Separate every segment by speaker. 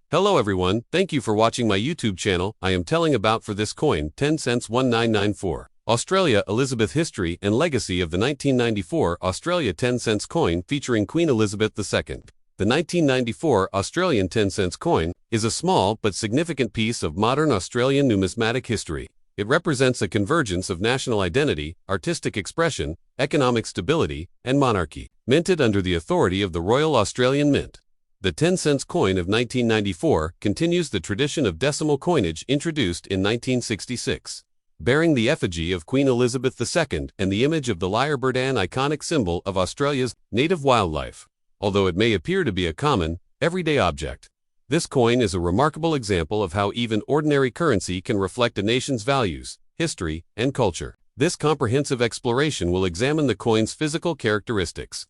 Speaker 1: Hello everyone, thank you for watching my YouTube channel. I am telling about for this coin 10 cents 1994. Australia Elizabeth History and Legacy of the 1994 Australia 10 cents coin featuring Queen Elizabeth II. The 1994 Australian 10 cents coin is a small but significant piece of modern Australian numismatic history. It represents a convergence of national identity, artistic expression, economic stability, and monarchy, minted under the authority of the Royal Australian Mint. The 10 cents coin of 1994 continues the tradition of decimal coinage introduced in 1966. Bearing the effigy of Queen Elizabeth II and the image of the lyrebird, an iconic symbol of Australia's native wildlife, although it may appear to be a common, everyday object. This coin is a remarkable example of how even ordinary currency can reflect a nation's values, history, and culture. This comprehensive exploration will examine the coin's physical characteristics,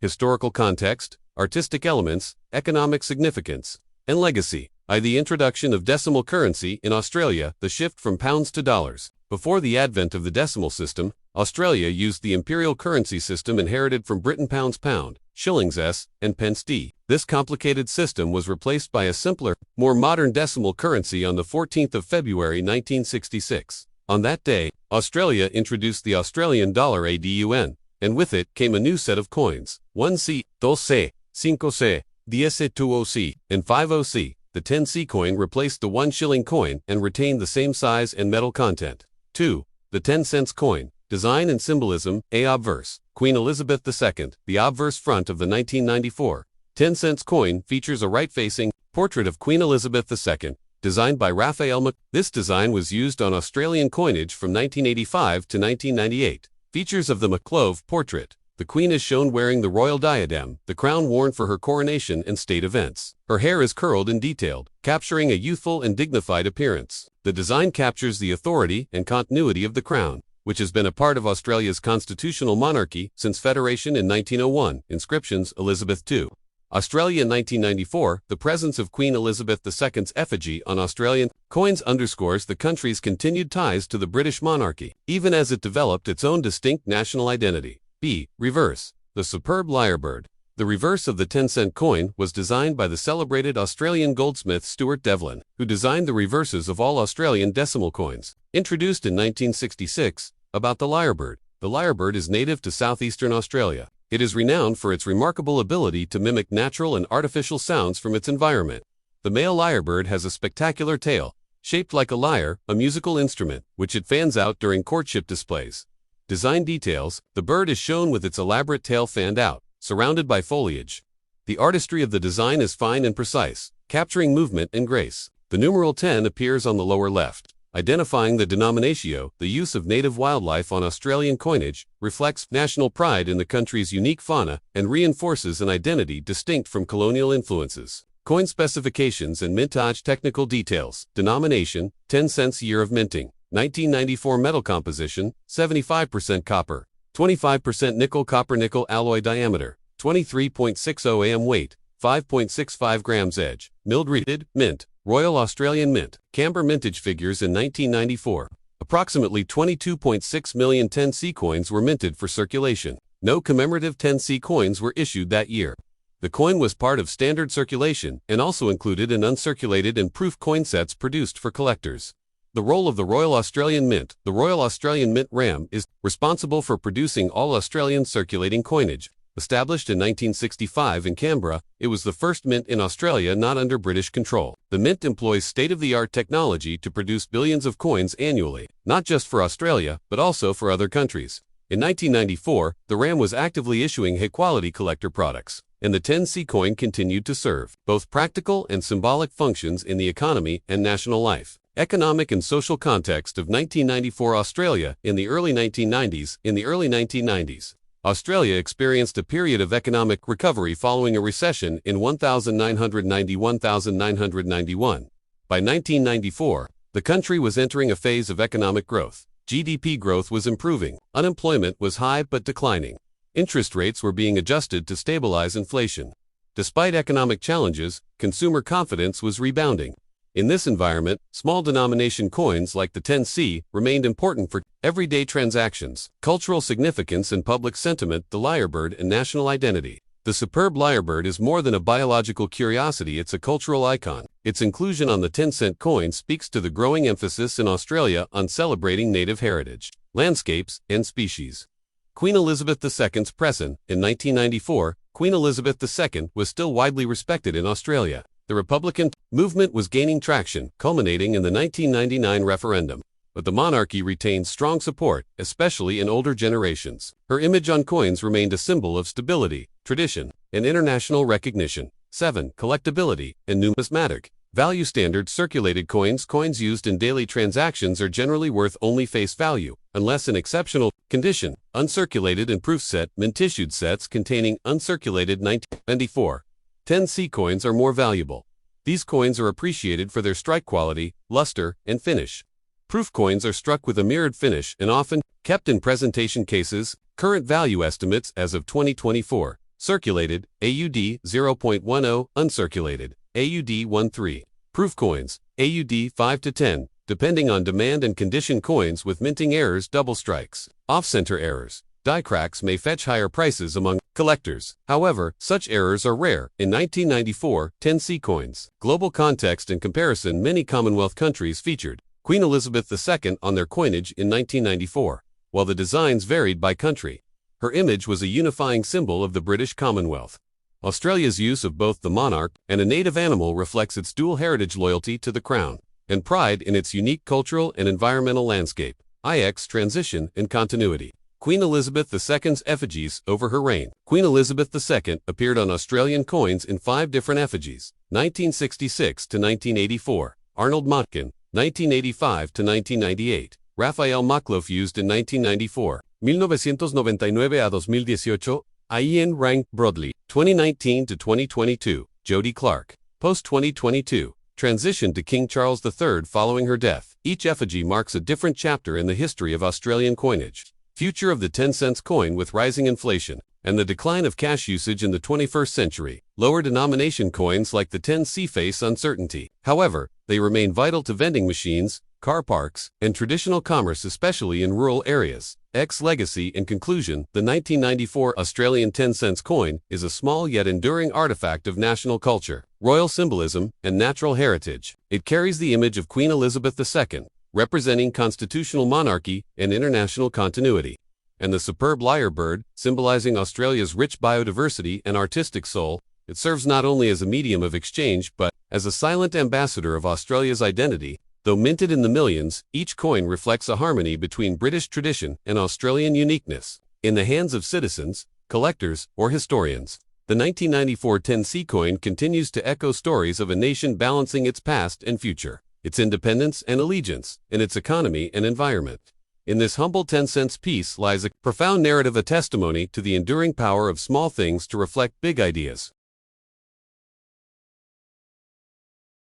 Speaker 1: historical context, artistic elements, economic significance, and legacy. The introduction of decimal currency in Australia, the shift from pounds to dollars. Before the advent of the decimal system, Australia used the imperial currency system inherited from Britain: pounds pound, shillings s, and pence d. This complicated system was replaced by a simpler, more modern decimal currency on the 14th of February 1966. On that day, Australia introduced the Australian dollar ADUN, and with it came a new set of coins: 1C, 2C, 5C, 10C, 20C, and 50C. The 10C coin replaced the 1 shilling coin and retained the same size and metal content. 2. The 10 cents coin. Design and symbolism. A obverse. Queen Elizabeth II. The obverse front of the 1994 10 cents coin features a right-facing portrait of Queen Elizabeth II, designed by Raphael. This design was used on Australian coinage from 1985 to 1998. Features of the McClove portrait. The Queen is shown wearing the royal diadem, the crown worn for her coronation and state events. Her hair is curled and detailed, capturing a youthful and dignified appearance. The design captures the authority and continuity of the crown, which has been a part of Australia's constitutional monarchy since federation in 1901. Inscriptions: Elizabeth II. Australia in 1994. The presence of Queen Elizabeth II's effigy on Australian coins underscores the country's continued ties to the British monarchy, even as it developed its own distinct national identity. B. Reverse. The superb lyrebird. The reverse of the 10-cent coin was designed by the celebrated Australian goldsmith Stuart Devlin, who designed the reverses of all Australian decimal coins. Introduced in 1966, about the lyrebird. The lyrebird is native to southeastern Australia. It is renowned for its remarkable ability to mimic natural and artificial sounds from its environment. The male lyrebird has a spectacular tail, shaped like a lyre, a musical instrument, which it fans out during courtship displays. Design details. The bird is shown with its elaborate tail fanned out, surrounded by foliage. The artistry of the design is fine and precise, capturing movement and grace. The numeral 10 appears on the lower left, identifying the denominatio. The use of native wildlife on Australian coinage reflects national pride in the country's unique fauna and reinforces an identity distinct from colonial influences. Coin specifications and mintage technical details. Denomination: 10 cents. Year of minting: 1994. Metal composition: 75% copper, 25% nickel. Copper nickel alloy. Diameter: 23.60 am. Weight: 5.65 grams. Edge: milled. Reeded. Mint: Royal Australian Mint. Camber mintage figures in 1994. Approximately 22.6 million 10C coins were minted for circulation. No commemorative 10C coins were issued that year. The coin was part of standard circulation and also included in uncirculated and proof coin sets produced for collectors. The role of the Royal Australian Mint. The Royal Australian Mint RAM is responsible for producing all Australian circulating coinage. Established in 1965 in Canberra, it was the first mint in Australia not under British control. The Mint employs state-of-the-art technology to produce billions of coins annually, not just for Australia, but also for other countries. In 1994, the RAM was actively issuing high-quality collector products, and the 10C coin continued to serve both practical and symbolic functions in the economy and national life. Economic and social context of 1994 Australia in the early 1990s. In the early 1990s, Australia experienced a period of economic recovery following a recession in 1990-1991. By 1994, the country was entering a phase of economic growth. GDP growth was improving, unemployment was high but declining. Interest rates were being adjusted to stabilize inflation. Despite economic challenges, consumer confidence was rebounding. In this environment, small denomination coins like the 10C remained important for everyday transactions, cultural significance and public sentiment. The lyrebird and national identity. The superb lyrebird is more than a biological curiosity, it's a cultural icon. Its inclusion on the 10-cent coin speaks to the growing emphasis in Australia on celebrating native heritage, landscapes, and species. Queen Elizabeth II's present. In 1994, Queen Elizabeth II was still widely respected in Australia. The Republican movement was gaining traction, culminating in the 1999 referendum. But the monarchy retained strong support, especially in older generations. Her image on coins remained a symbol of stability, tradition, and international recognition. 7. Collectability and numismatic value standard circulated coins. Coins used in daily transactions are generally worth only face value, unless in exceptional condition. Uncirculated and proof set, mint-issued sets containing uncirculated 1994 10C coins are more valuable. These coins are appreciated for their strike quality, luster, and finish. Proof coins are struck with a mirrored finish and often kept in presentation cases. Current value estimates as of 2024. Circulated, AUD 0.10, uncirculated, AUD 13. Proof coins, AUD 5 to 10, depending on demand and condition. Coins with minting errors, double strikes, off-center errors, die cracks may fetch higher prices among collectors. However, such errors are rare. In 1994, 10C coins. Global context and comparison. Many Commonwealth countries featured Queen Elizabeth II on their coinage in 1994, while the designs varied by country. Her image was a unifying symbol of the British Commonwealth. Australia's use of both the monarch and a native animal reflects its dual heritage, loyalty to the crown, and pride in its unique cultural and environmental landscape. IX transition and continuity. Queen Elizabeth II's effigies over her reign. Queen Elizabeth II appeared on Australian coins in 5 different effigies: 1966 to 1984, Arnold Motkin, 1985 to 1998, Raphael Mockloff used in 1994, 1999 a 2018, Ian Rank Broadley, 2019 to 2022, Jody Clark. Post-2022, transition to King Charles III following her death. Each effigy marks a different chapter in the history of Australian coinage. Future of the 10-cent coin with rising inflation and the decline of cash usage in the 21st century. Lower denomination coins like the 10C face uncertainty. However, they remain vital to vending machines, car parks, and traditional commerce, especially in rural areas. X legacy. In conclusion, the 1994 Australian 10-cent coin is a small yet enduring artifact of national culture, royal symbolism, and natural heritage. It carries the image of Queen Elizabeth II, representing constitutional monarchy and international continuity, and the superb lyrebird, symbolizing Australia's rich biodiversity and artistic soul. It serves not only as a medium of exchange but as a silent ambassador of Australia's identity. Though minted in the millions, each coin reflects a harmony between British tradition and Australian uniqueness. In the hands of citizens, collectors, or historians, the 1994 10C coin continues to echo stories of a nation balancing its past and future, its independence and allegiance, and its economy and environment. In this humble 10-cent piece lies a profound narrative, a testimony to the enduring power of small things to reflect big ideas.